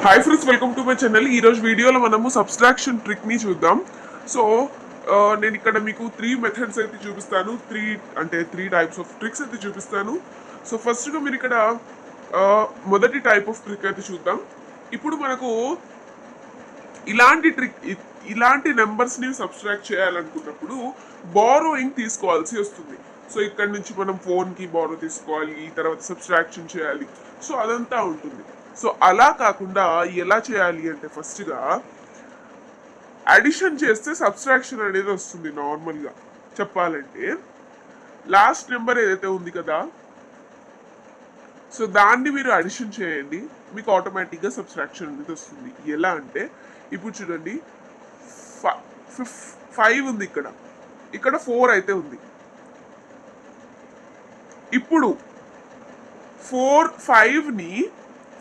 Hi friends, welcome to my channel. ఈరోజు వీడియోలో మనము సబ్స్ట్రాక్షన్ ట్రిక్ని చూద్దాం. సో నేను ఇక్కడ మీకు 3 మెథడ్స్ అయితే చూపిస్తాను. త్రీ టైప్స్ ఆఫ్ ట్రిక్స్ అయితే చూపిస్తాను. సో ఫస్ట్గా మీరు ఇక్కడ మొదటి టైప్ ఆఫ్ ట్రిక్ అయితే చూద్దాం. ఇప్పుడు మనకు ఇలాంటి నెంబర్స్ని సబ్స్ట్రాక్ట్ చేయాలనుకున్నప్పుడు బారోయింగ్ తీసుకోవాల్సి వస్తుంది. సో ఇక్కడ నుంచి మనం ఫోన్కి బారో తీసుకోవాలి, తర్వాత సబ్స్ట్రాక్షన్ చేయాలి. సో అదంతా ఉంటుంది. సో అలా కాకుండా ఎలా చేయాలి అంటే ఫస్ట్గా అడిషన్ చేస్తే సబ్స్ట్రాక్షన్ అనేది వస్తుంది. నార్మల్గా చెప్పాలంటే లాస్ట్ నెంబర్ ఏదైతే ఉంది కదా, సో దాన్ని మీరు అడిషన్ చేయండి, మీకు ఆటోమేటిక్గా సబ్స్ట్రాక్షన్ అనేది వస్తుంది. ఎలా అంటే ఇప్పుడు చూడండి, 5 ఉంది, ఇక్కడ 4 అయితే ఉంది. ఇప్పుడు 5ని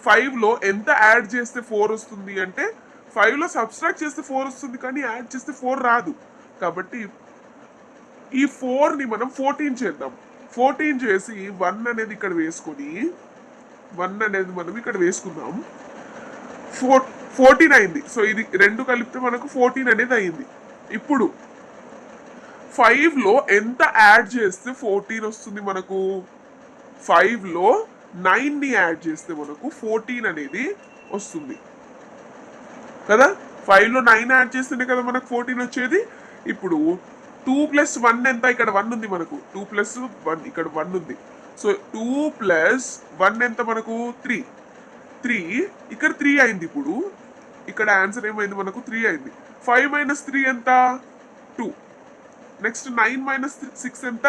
5లో ఎంత యాడ్ చేస్తే 4 వస్తుంది అంటే 5లో సబ్స్ట్రాక్ట్ చేస్తే 4 వస్తుంది, కానీ యాడ్ చేస్తే 4 రాదు. కాబట్టి ఈ 4ని మనం 14 చేద్దాం. 14 చేసి 1 అనేది ఇక్కడ వేసుకొని 1 అనేది మనం ఇక్కడ వేసుకుందాం. 14 అయింది. సో ఇది రెండు కలిపితే మనకు 14 అనేది అయింది. ఇప్పుడు 5లో ఎంత యాడ్ చేస్తే 14 వస్తుంది మనకు? 5లో 9ని యాడ్ చేస్తే మనకు 14 అనేది వస్తుంది కదా. 5లో 9 యాడ్ చేస్తేనే కదా మనకు 14 వచ్చేది. ఇప్పుడు 2 + 1 ఎంత? ఇక్కడ 1 ఉంది మనకు. 2 + 1 ఇక్కడ 1 ఉంది. సో 2 + 1 ఎంత మనకు? 3 ఇక్కడ 3 అయింది. ఇప్పుడు ఇక్కడ ఆన్సర్ ఏమైంది మనకు? 3 అయింది. 5 - 3 ఎంత? 2. నెక్స్ట్ 9 - 6 ఎంత?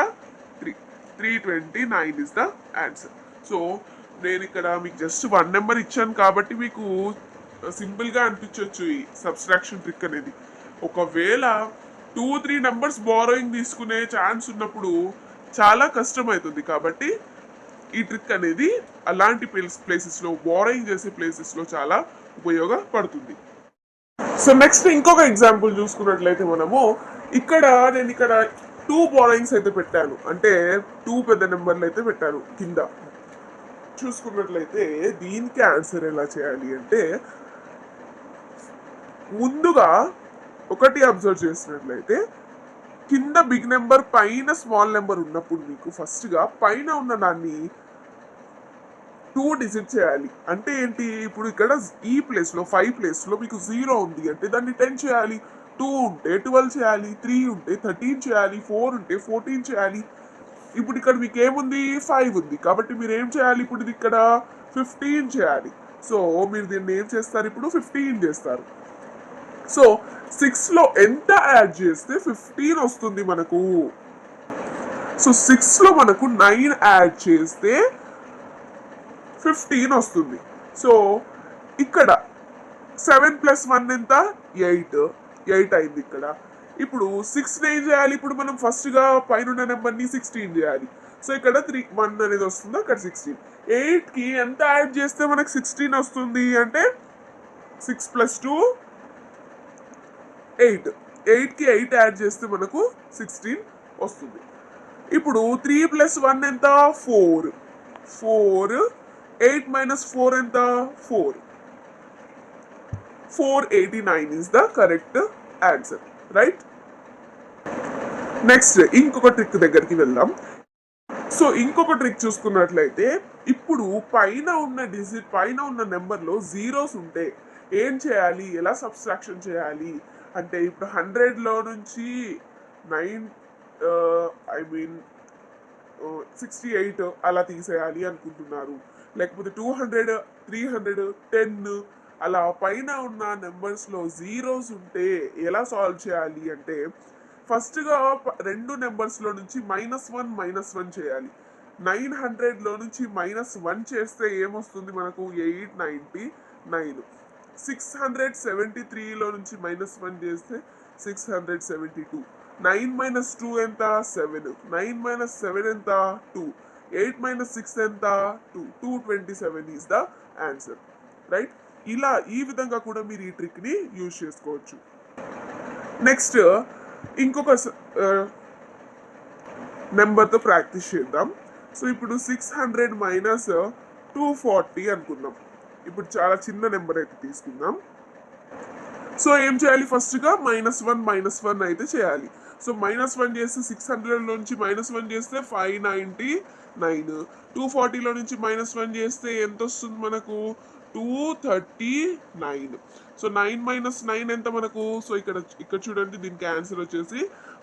3. 329 ఇస్ ద ఆన్సర్. సో నేను ఇక్కడ మీకు జస్ట్ 1 నెంబర్ ఇచ్చాను కాబట్టి మీకు సింపుల్గా అనిపించవచ్చు ఈ సబ్స్ట్రాక్షన్ ట్రిక్ అనేది. ఒకవేళ 2-3 నెంబర్స్ బారోయింగ్ తీసుకునే ఛాన్స్ ఉన్నప్పుడు చాలా కష్టం అవుతుంది. కాబట్టి ఈ ట్రిక్ అనేది అలాంటి ప్లేసెస్లో, బారోయింగ్ చేసే ప్లేసెస్లో చాలా ఉపయోగపడుతుంది. సో నెక్స్ట్ ఇంకొక ఎగ్జాంపుల్ చూసుకున్నట్లయితే మనము నేను ఇక్కడ 2 బారోయింగ్స్ అయితే పెట్టాను. అంటే 2 పెద్ద నెంబర్లు అయితే పెట్టాను కింద. చూసుకున్నట్లయితే దీనికి ఆన్సర్ ఎలా చేయాలి అంటే, ముందుగా ఒకటి అబ్జర్వ్ చేసినట్లయితే కింద బిగ్ నెంబర్ పైన స్మాల్ నెంబర్ ఉన్నప్పుడు మీకు ఫస్ట్గా పైన ఉన్న దాన్ని 2 డిజిట్ చేయాలి. అంటే ఏంటి? ఇప్పుడు ఇక్కడ ఈ ప్లేస్లో 5 ప్లేస్లో మీకు 0 ఉంది అంటే దాన్ని 10 చేయాలి. 2 ఉంటే 12 చేయాలి. 3 ఉంటే 13 చేయాలి. 4 ఉంటే 14 చేయాలి. ఇప్పుడు ఇక్కడ మీకు ఏముంది? 5 ఉంది. కాబట్టి మీరు ఏం చేయాలి? ఇప్పుడు ఇది ఇక్కడ 15 చేయాలి. సో మీరు దీన్ని ఏం చేస్తారు? ఇప్పుడు 15 చేస్తారు. సో 6లో ఎంత యాడ్ చేస్తే 15 వస్తుంది మనకు? సో 6లో మనకు 9 యాడ్ చేస్తే 15 వస్తుంది. సో ఇక్కడ 7 + 1 ఎంత? 8 అయింది ఇక్కడ. ఇప్పుడు 6ని ఏం చేయాలి? ఇప్పుడు మనం ఫస్ట్గా పైన నెంబర్ని 16 చేయాలి. సో ఇక్కడ 1 అనేది వస్తుంది, అక్కడ 16. 8కి ఎంత యాడ్ చేస్తే మనకు 16 వస్తుంది అంటే 6 + 2 8. 8కి 8 యాడ్ చేస్తే మనకు 16 వస్తుంది. ఇప్పుడు 3 + 1 ఎంత? 4. 8 - 4 ఎంత? 4. 489 is the correct answer, right? Next ఇంకొక ట్రిక్ దగ్గరికి వెళ్దాం. సో ఇంకొక ట్రిక్ చూసుకున్నట్లయితే ఇప్పుడు పైన ఉన్న నెంబర్లో జీరోస్ ఉంటే ఏం చేయాలి? ఎలా సబ్స్ట్రాక్షన్ చేయాలి అంటే, ఇప్పుడు 100లో నుంచి 68 అలా తీసేయాలి అనుకుంటున్నారు. లేకపోతే 200, 300, 10 అలా పైన ఉన్న నెంబర్స్లో జీరోస్ ఉంటే ఎలా సాల్వ్ చేయాలి అంటే, ఫస్ట్గా రెండు నెంబర్స్లో నుంచి -1 చేయాలి. 900లో నుంచి -1 చేస్తే ఏమొస్తుంది మనకు? 899. 673లో నుంచి -1 చేస్తే 672. 9 - 2 ఎంత? 7. 9 - 7 ఎంత? 2. 8 - 6 ఎంత? 2. 227 ఈజ్ ద ఆన్సర్, రైట్? ఈ విధంగా కూడా మీరు ఈ ట్రిక్ని యూజ్ చేసుకోవచ్చు. నెక్స్ట్ ఇంకొక నెంబర్తో ప్రాక్టీస్ చేద్దాం. సో ఇప్పుడు 600 - 240 అనుకుందాం. ఇప్పుడు చాలా చిన్న నెంబర్ అయితే తీసుకుందాం. సో ఏం చేయాలి, ఫస్ట్గా -1 అయితే చేయాలి. సో -1 చేస్తే 600 నుంచి -1 చేస్తే 599. 240లో నుంచి -1 చేస్తే ఎంత వస్తుంది మనకు, 239. సో 9 - 9 ఎంత మనకు, సో ఇక్కడ ఇక్కడ చూడండి, దీనికి ఆన్సర్ వచ్చేసి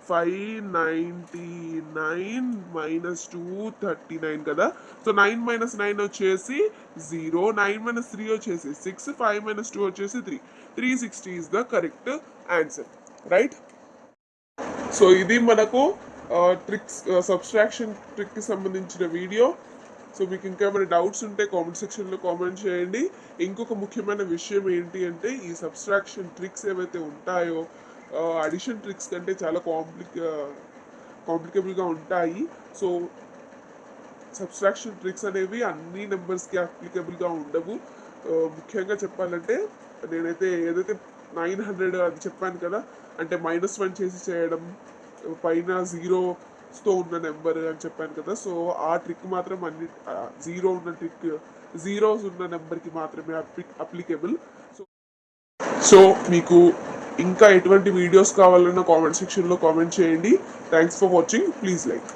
599 - 239 కదా. సో 9 - 9 వచ్చేసి 0, 9 - 3 వచ్చేసి 6, 5 - 2 వచ్చేసి 3. 360 is the correct answer, right? So ఇది మనకు ట్రిక్స్, సబ్స్ట్రాక్షన్ ట్రిక్ కి సంబంధించిన వీడియో. సో మీకు ఇంకా ఏమైనా డౌట్స్ ఉంటే కామెంట్ సెక్షన్లో కామెంట్ చేయండి. ఇంకొక ముఖ్యమైన విషయం ఏంటి అంటే, ఈ సబ్స్ట్రాక్షన్ ట్రిక్స్ ఏవైతే ఉంటాయో అడిషన్ ట్రిక్స్ కంటే చాలా కాంప్లికేబుల్గా ఉంటాయి. సో సబ్స్ట్రాక్షన్ ట్రిక్స్ అనేవి అన్ని నెంబర్స్కి అప్లికబుల్గా ఉండవు. ముఖ్యంగా చెప్పాలంటే, నేనైతే ఏదైతే 900 అది చెప్పాను కదా, అంటే -1 చేసి చేయడం, పైన జీరోస్తో ఉన్న నెంబర్ అని చెప్పాను కదా. సో ఆ ట్రిక్ మాత్రం జీరోస్ ఉన్న నెంబర్కి మాత్రమే అప్లికేబుల్. సో మీకు ఇంకా ఎటువంటి వీడియోస్ కావాలన్నా కామెంట్ సెక్షన్లో కామెంట్ చేయండి. Thanks for watching. Please like.